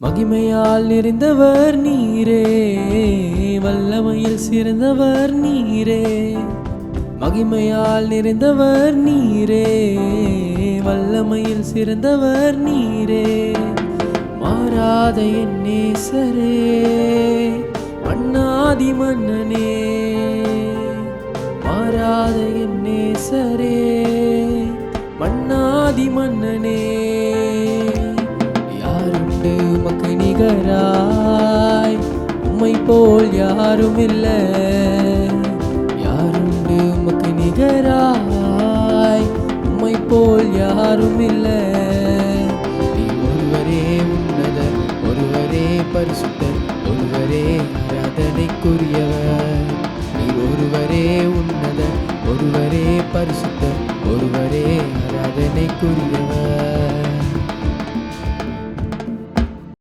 மகிமையால் நிறைந்தவர் நீரே, வல்லமையில் சிறந்தவர் நீரே. மகிமையால் நிறைந்தவர் நீரே, வல்லமையில் சிறந்தவர் நீரே. மாறாத என் நேசரே, மன்னாதி மன்னனே. மாறாத என் நேசரே, மன்னாதி மன்னனே. யாருண்டு உமக்கு நிகராய், உம்மை போல் யாரும் இல்லை. யாருண்டு உமக்கு நிகராய், உம்மை போல் யாரும் இல்லை. நீ ஒருவரே உன்னதர், ஒருவரே பரிசுத்த